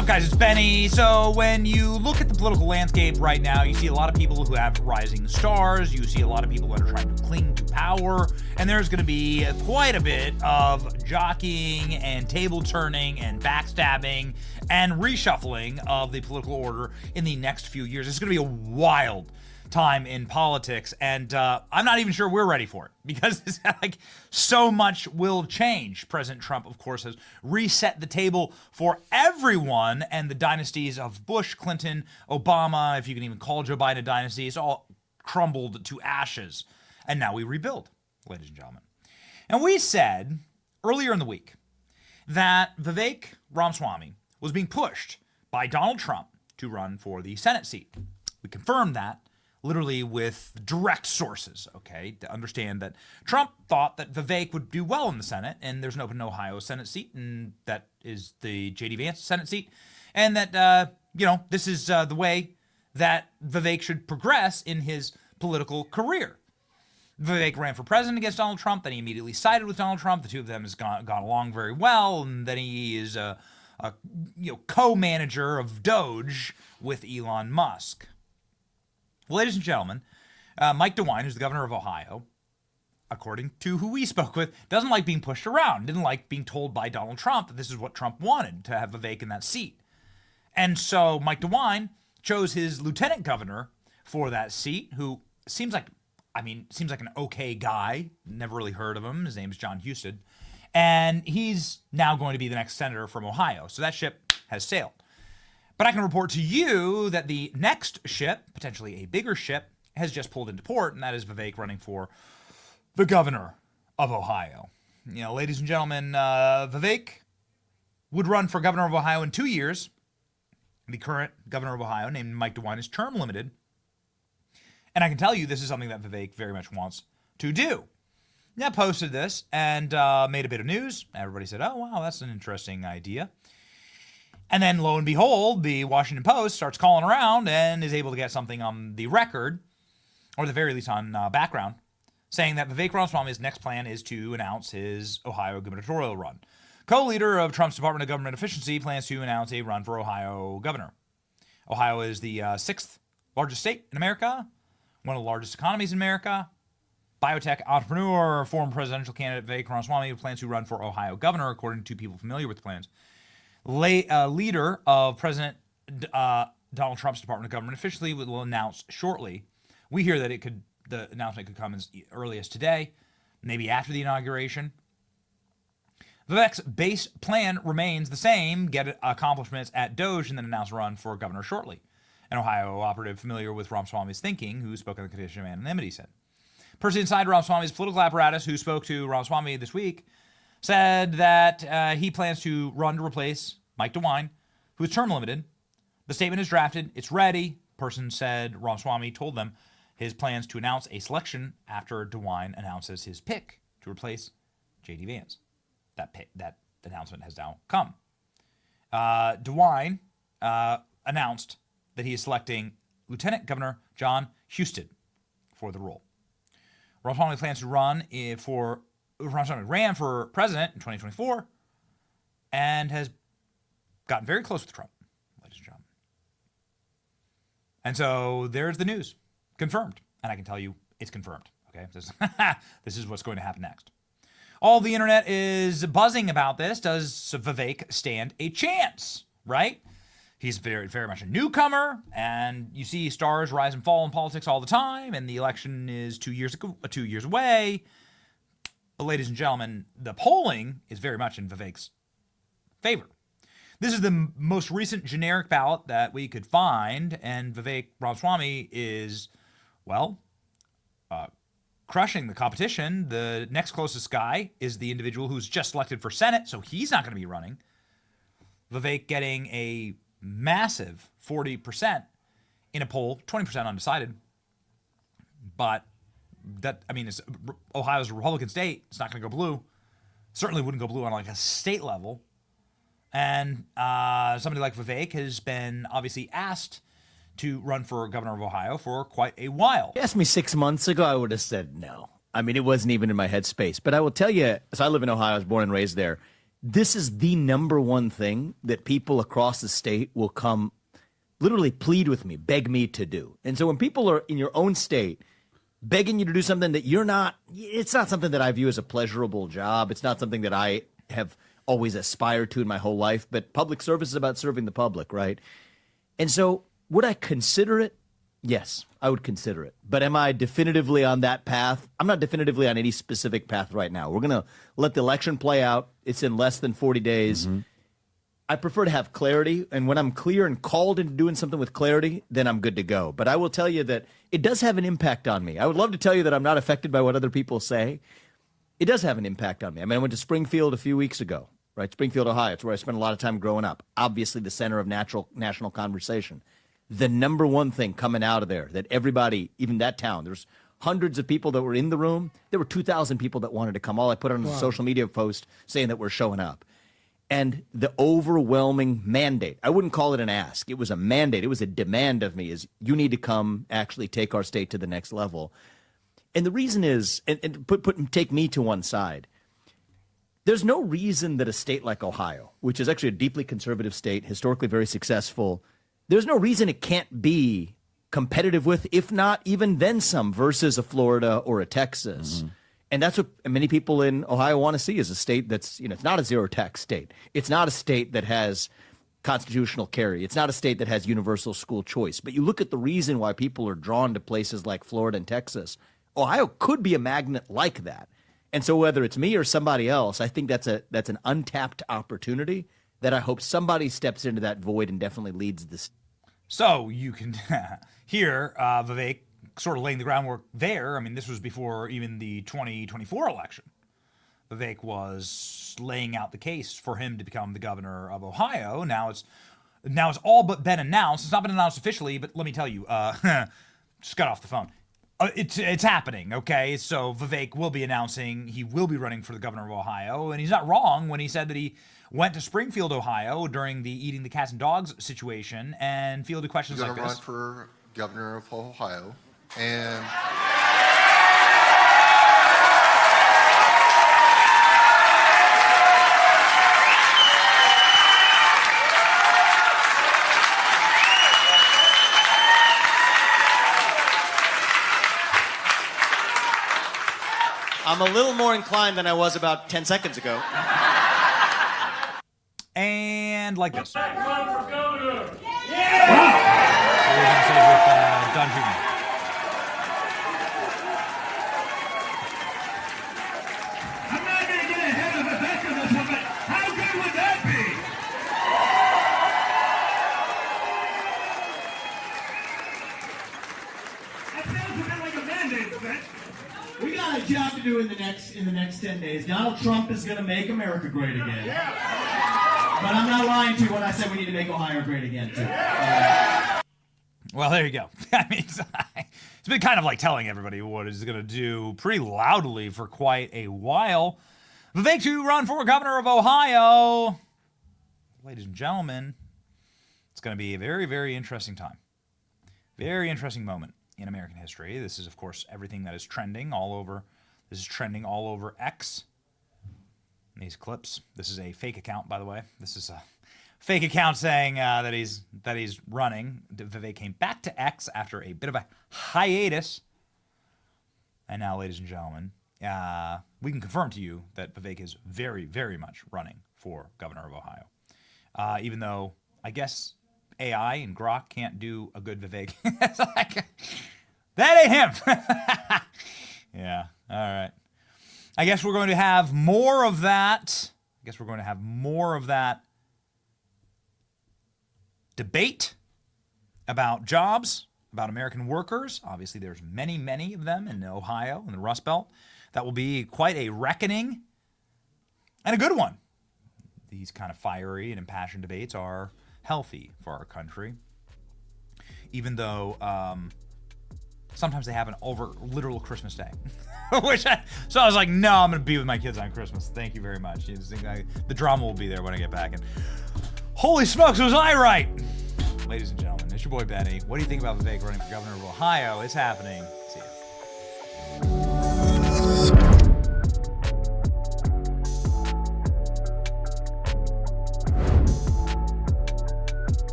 up, guys? It's Benny. So when you look at the political landscape right now, you see a lot of people who have rising stars. You see a lot of people that are trying to cling to power. And there's going to be quite a bit of jockeying and table turning and backstabbing and reshuffling of the political order in the next few years. It's going to be a wild time in politics, and I'm not even sure we're ready for it, because it's like so much will change. President Trump, of course, has reset the table for everyone, and the dynasties of Bush, Clinton, Obama, if you can even call Joe Biden a dynasty, it's all crumbled to ashes, and now we rebuild, ladies and gentlemen. And we said earlier in the week that Vivek Ramaswamy was being pushed by Donald Trump to run for the Senate seat. We confirmed that literally with direct sources, okay, to understand that Trump thought that Vivek would do well in the Senate, and there's an open Ohio Senate seat, and that is the J.D. Vance Senate seat, and that, this is the way that Vivek should progress in his political career. Vivek ran for president against Donald Trump, then he immediately sided with Donald Trump. The two of them has gone along very well, and then he is a co-manager of Doge with Elon Musk. Well, ladies and gentlemen, Mike DeWine, who's the governor of Ohio, according to who we spoke with, doesn't like being pushed around, didn't like being told by Donald Trump that this is what Trump wanted, to have Vivek in that seat. And so Mike DeWine chose his lieutenant governor for that seat, who seems like an okay guy. Never really heard of him. His name is John Husted. And he's now going to be the next senator from Ohio. So that ship has sailed. But I can report to you that the next ship, potentially a bigger ship, has just pulled into port, and that is Vivek running for the governor of Ohio. Ladies and gentlemen, Vivek would run for governor of Ohio in 2 years. The current governor of Ohio, named Mike DeWine, is term limited. And I can tell you this is something that Vivek very much wants to do. Now, posted this and made a bit of news. Everybody said, oh, wow, that's an interesting idea. And then, lo and behold, the Washington Post starts calling around and is able to get something on the record, or at the very least on background, saying that Vivek Ramaswamy's next plan is to announce his Ohio gubernatorial run. Co-leader of Trump's Department of Government Efficiency plans to announce a run for Ohio governor. Ohio is the sixth largest state in America, one of the largest economies in America. Biotech entrepreneur, former presidential candidate Vivek Ramaswamy plans to run for Ohio governor, according to people familiar with the plans. Leader of President Donald Trump's Department of Government Efficiency will announce shortly. We hear that the announcement could come as early as today, maybe after the inauguration. Vivek's base plan remains the same: get accomplishments at Doge and then announce a run for governor shortly. An Ohio operative familiar with Ramaswamy's thinking, who spoke on the condition of anonymity, said. Person inside Ramaswamy's political apparatus who spoke to Ramaswamy this week said that he plans to run to replace Mike DeWine, who is term limited. The statement is drafted. It's ready. Person said Ramaswamy told them his plans to announce a selection after DeWine announces his pick to replace J.D. Vance. That announcement has now come. DeWine announced that he is selecting Lieutenant Governor John Husted for the role. Ramaswamy plans to ran for president in 2024 and has gotten very close with Trump, ladies and gentlemen. And so there's the news. Confirmed. And I can tell you it's confirmed. Okay? This is what's going to happen next. All the internet is buzzing about this. Does Vivek stand a chance? Right? He's very, very much a newcomer, and you see stars rise and fall in politics all the time, and the election is 2 years away. But ladies and gentlemen, the polling is very much in Vivek's favor. This is the most recent generic ballot that we could find, and Vivek Ramaswamy is, crushing the competition. The next closest guy is the individual who's just elected for Senate, so he's not going to be running. Vivek getting a massive 40% in a poll, 20% undecided. But Ohio's a Republican state. It's not going to go blue. Certainly wouldn't go blue on like a state level. And somebody like Vivek has been obviously asked to run for governor of Ohio for quite a while. You asked me 6 months ago, I would have said no. I mean, it wasn't even in my headspace. But I will tell you, so I live in Ohio, I was born and raised there. this is the number one thing that people across the state will come literally plead with me, beg me to do. And so when people are in your own state begging you to do something that you're not, it's not something that I view as a pleasurable job. It's not something that I have always aspired to in my whole life. But public service is about serving the public, right? And so would I consider it? Yes, I would consider it. But am I definitively on that path? I'm not definitively on any specific path right now. We're going to let the election play out. It's in less than 40 days. I prefer to have clarity. And when I'm clear and called into doing something with clarity, then I'm good to go. But I will tell you that it does have an impact on me. I would love to tell you that I'm not affected by what other people say. It does have an impact on me. I mean, I went to Springfield a few weeks ago, right? Springfield, Ohio. It's where I spent a lot of time growing up. Obviously the center of national conversation. The number one thing coming out of there that everybody, even that town, there's hundreds of people that were in the room. There were 2,000 people that wanted to come. All I put on a social media post saying that we're showing up. And the overwhelming mandate, I wouldn't call it an ask. It was a mandate. It was a demand of me is you need to come actually take our state to the next level. And the reason is, and take me to one side. There's no reason that a state like Ohio, which is actually a deeply conservative state, historically very successful, there's no reason it can't be competitive with, if not even then some, versus a Florida or a Texas. And that's what many people in Ohio want to see is a state that's, it's not a zero tax state. It's not a state that has constitutional carry. It's not a state that has universal school choice. But you look at the reason why people are drawn to places like Florida and Texas. Ohio could be a magnet like that. And so whether it's me or somebody else, I think that's an untapped opportunity that I hope somebody steps into that void and definitely leads this. So you can hear Vivek sort of laying the groundwork there. I mean, this was before even the 2024 election. Vivek was laying out the case for him to become the governor of Ohio. Now it's all but been announced. It's not been announced officially, but let me tell you, just got off the phone. It's happening, okay? So Vivek will be announcing he will be running for the governor of Ohio, and he's not wrong when he said that he went to Springfield, Ohio during the eating the cats and dogs situation and fielded questions like this. I'm going to run for governor of Ohio, and I'm a little more inclined than I was about 10 seconds ago. And like this. Run for governor! What are you going to say with Don Jr.? I'm not going to get ahead of Vivek on this one, but how good would that be? That sounds a bit like a mandate, Vivek. We got a job to do in the next 10 days. Donald Trump is going to make America great again. But I'm not lying to you when I said we need to make Ohio great again, too. Well, there you go. I mean, it's been kind of like telling everybody what he's going to do pretty loudly for quite a while. Vivek to run for governor of Ohio. Ladies and gentlemen, it's going to be a very, very interesting time. Very interesting moment in American history. This is, of course, everything that is trending all over. This is trending all over X. These clips. This is a fake account, by the way. This is a fake account saying that he's running. Vivek came back to X after a bit of a hiatus. And now, ladies and gentlemen, we can confirm to you that Vivek is very, very much running for governor of Ohio. Even though, I guess, AI and Grok can't do a good Vivek. It's like, that ain't him. Yeah, all right. I guess we're going to have more of that. Debate about jobs, about American workers. Obviously, there's many, many of them in Ohio and the Rust Belt. That will be quite a reckoning and a good one. These kind of fiery and impassioned debates are healthy for our country, even though sometimes they happen over literal Christmas Day. So I was like, no, I'm going to be with my kids on Christmas. Thank you very much. The drama will be there when I get back. And holy smokes, was I right? Ladies and gentlemen, it's your boy Benny. What do you think about Vivek running for governor of Ohio? It's happening. See ya.